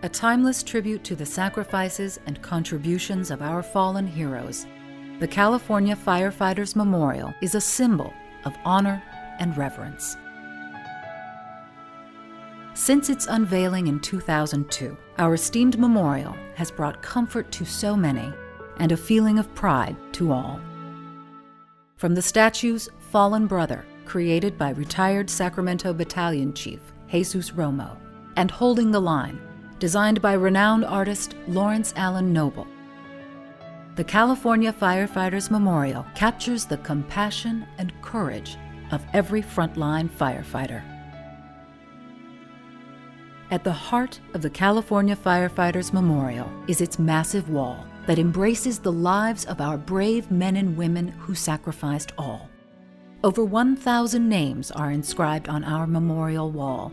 A timeless tribute to the sacrifices and contributions of our fallen heroes, the California Firefighters Memorial is a symbol of honor and reverence. Since its unveiling in 2002, our esteemed memorial has brought comfort to so many and a feeling of pride to all. From the statue's fallen brother, created by retired Sacramento Battalion Chief Jesus Romo, and Holding the Line, designed by renowned artist Lawrence Allen Noble, the California Firefighters Memorial captures the compassion and courage of every frontline firefighter. At the heart of the California Firefighters Memorial is its massive wall that embraces the lives of our brave men and women who sacrificed all. Over 1,000 names are inscribed on our memorial wall.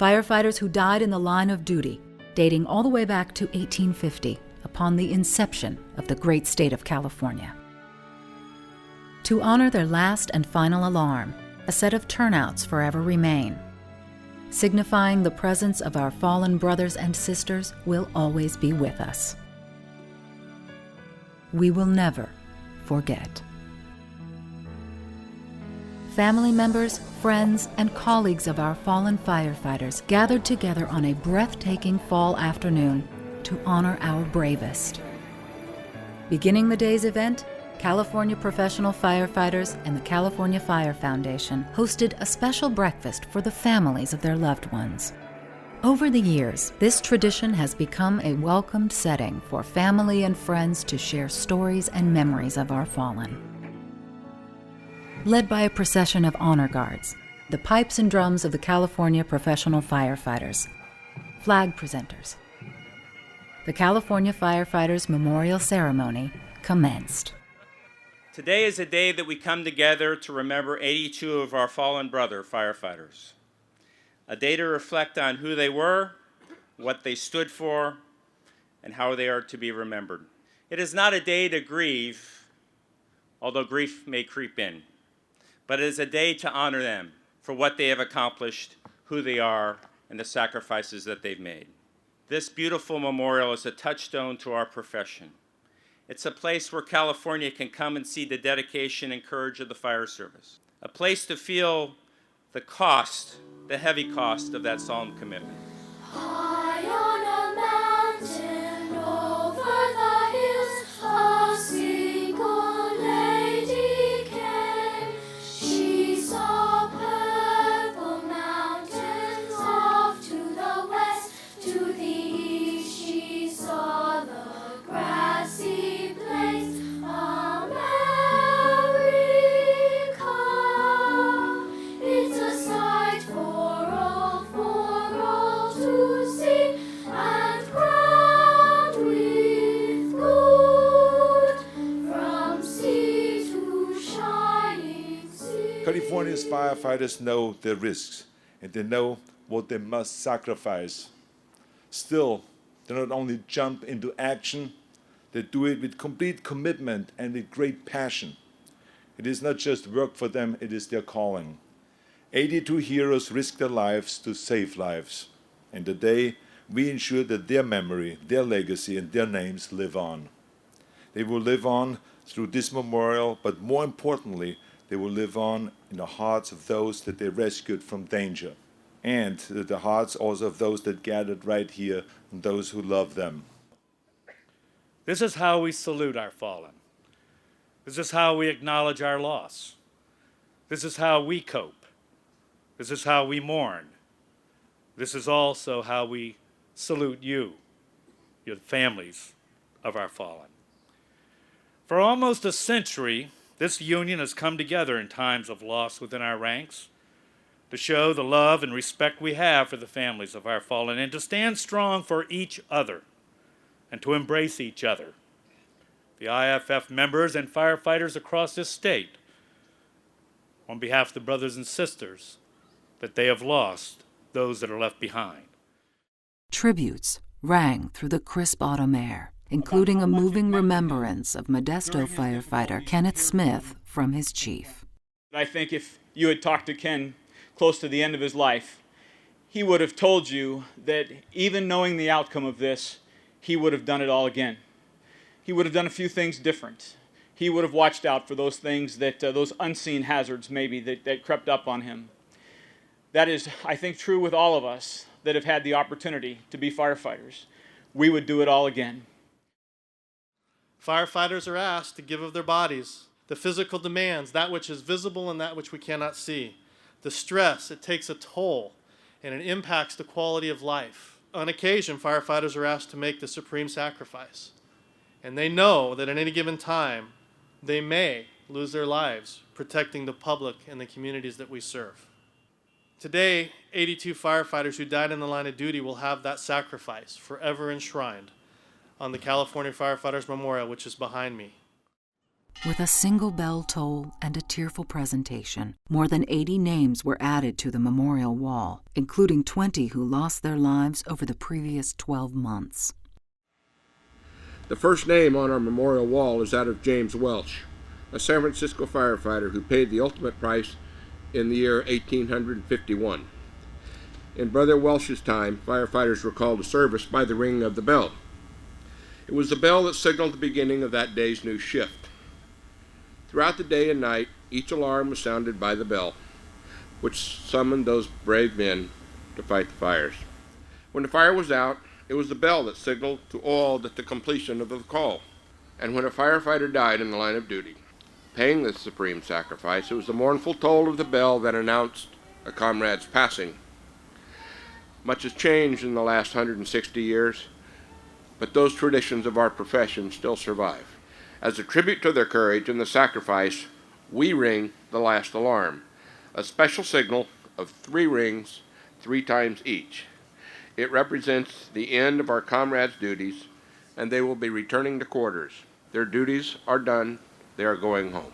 Firefighters who died in the line of duty, dating all the way back to 1850, upon the inception of the great state of California. To honor their last and final alarm, a set of turnouts forever remain, signifying the presence of our fallen brothers and sisters will always be with us. We will never forget. Family members, friends, and colleagues of our fallen firefighters gathered together on a breathtaking fall afternoon to honor our bravest. Beginning the day's event, California Professional Firefighters and the California Fire Foundation hosted a special breakfast for the families of their loved ones. Over the years, this tradition has become a welcomed setting for family and friends to share stories and memories of our fallen. Led by a procession of honor guards, the pipes and drums of the California Professional Firefighters, flag presenters, the California Firefighters Memorial Ceremony commenced. Today is a day that we come together to remember 82 of our fallen brother firefighters. A day to reflect on who they were, what they stood for, and how they are to be remembered. It is not a day to grieve, although grief may creep in, but it is a day to honor them for what they have accomplished, who they are, and the sacrifices that they've made. This beautiful memorial is a touchstone to our profession. It's a place where California can come and see the dedication and courage of the fire service. A place to feel the cost, the heavy cost of that solemn commitment. High on a mountain over the hills, a single lady came. She saw purple mountains off to the west, to the east she saw the grassy plains. America, it's a sight for all to see, and crowned with gold from sea to shining sea. California's firefighters know their risks, and they know what they must sacrifice. Still, they not only jump into action, they do it with complete commitment and with great passion. It is not just work for them, it is their calling. 82 heroes risked their lives to save lives. And today, we ensure that their memory, their legacy, and their names live on. They will live on through this memorial, but more importantly, they will live on in the hearts of those that they rescued from danger, and the hearts also of those that gathered right here and those who love them. This is how we salute our fallen. This is how we acknowledge our loss. This is how we cope. This is how we mourn. This is also how we salute you, your families of our fallen. For almost a century, this union has come together in times of loss within our ranks to show the love and respect we have for the families of our fallen and to stand strong for each other and to embrace each other. The IFF members and firefighters across this state, on behalf of the brothers and sisters that they have lost, those that are left behind. Tributes rang through the crisp autumn air, including a moving remembrance of Modesto firefighter Kenneth Smith from his chief. I think if you had talked to Ken close to the end of his life, he would have told you that even knowing the outcome of this, he would have done it all again. He would have done a few things different. He would have watched out for those things that, those unseen hazards maybe that crept up on him. That is, I think, true with all of us that have had the opportunity to be firefighters. We would do it all again. Firefighters are asked to give of their bodies, the physical demands, that which is visible and that which we cannot see. The stress, it takes a toll, and it impacts the quality of life. On occasion, firefighters are asked to make the supreme sacrifice. And they know that at any given time, they may lose their lives protecting the public and the communities that we serve. Today, 82 firefighters who died in the line of duty will have that sacrifice forever enshrined on the California Firefighters Memorial, which is behind me. With a single bell toll and a tearful presentation, more than 80 names were added to the memorial wall, including 20 who lost their lives over the previous 12 months. The first name on our memorial wall is that of James Welch, a San Francisco firefighter who paid the ultimate price in the year 1851. In Brother Welch's time, firefighters were called to service by the ringing of the bell. It was the bell that signaled the beginning of that day's new shift. Throughout the day and night, each alarm was sounded by the bell, which summoned those brave men to fight the fires. When the fire was out, it was the bell that signaled to all that the completion of the call. And when a firefighter died in the line of duty, paying the supreme sacrifice, it was the mournful toll of the bell that announced a comrade's passing. Much has changed in the last 160 years, but those traditions of our profession still survive. As a tribute to their courage and the sacrifice, we ring the last alarm, a special signal of 3 rings, 3 times each. It represents the end of our comrades' duties, and they will be returning to quarters. Their duties are done. They are going home.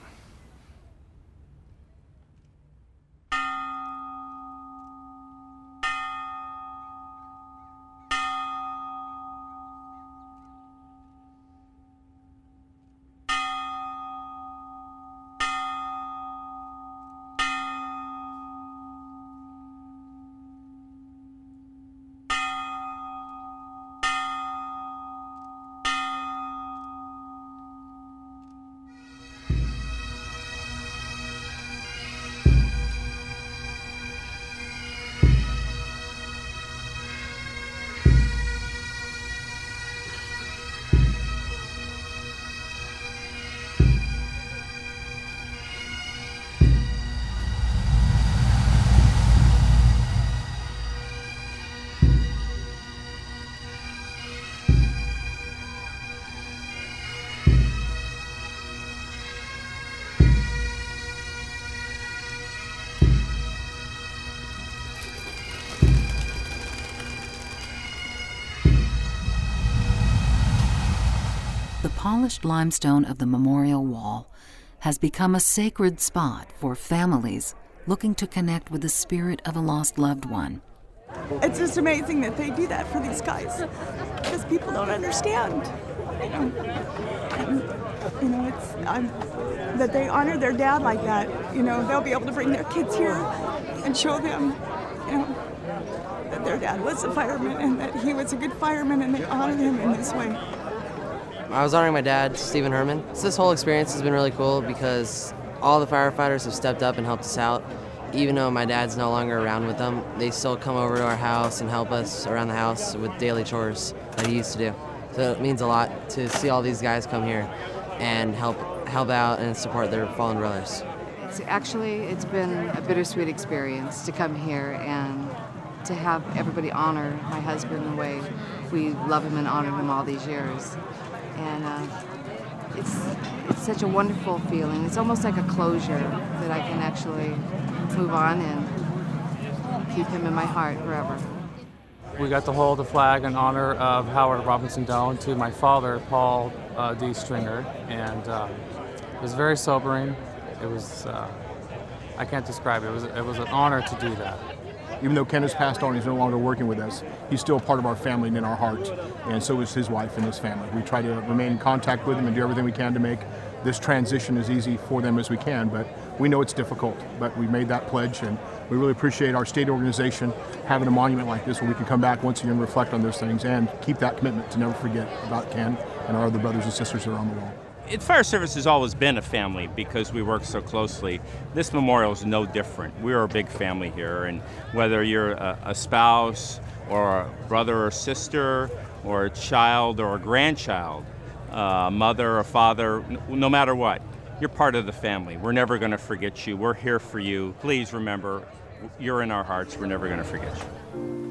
The polished limestone of the memorial wall has become a sacred spot for families looking to connect with the spirit of a lost loved one. It's just amazing that they do that for these guys, because people don't understand, that they honor their dad like that. They'll be able to bring their kids here and show them, that their dad was a fireman and that he was a good fireman, and they honor him in this way. I was honoring my dad, Stephen Herman. So this whole experience has been really cool because all the firefighters have stepped up and helped us out. Even though my dad's no longer around with them, they still come over to our house and help us around the house with daily chores that he used to do. So it means a lot to see all these guys come here and help out and support their fallen brothers. It's been a bittersweet experience to come here and to have everybody honor my husband the way we love him and honor him all these years. And it's such a wonderful feeling. It's almost like a closure that I can actually move on and keep him in my heart forever. We got to hold the flag in honor of Howard Robinson Doan to my father, Paul D. Stringer, and it was very sobering. It was, I can't describe it. It was an honor to do that. Even though Ken has passed on, he's no longer working with us, he's still part of our family and in our hearts, and so is his wife and his family. We try to remain in contact with him and do everything we can to make this transition as easy for them as we can, but we know it's difficult, but we made that pledge, and we really appreciate our state organization having a monument like this where we can come back once a year and reflect on those things and keep that commitment to never forget about Ken and our other brothers and sisters that are on the wall. Fire service has always been a family because we work so closely. This memorial is no different. We're a big family here, and whether you're a spouse or a brother or sister or a child or a grandchild, mother or father, no matter what, you're part of the family. We're never going to forget you. We're here for you. Please remember, you're in our hearts. We're never going to forget you.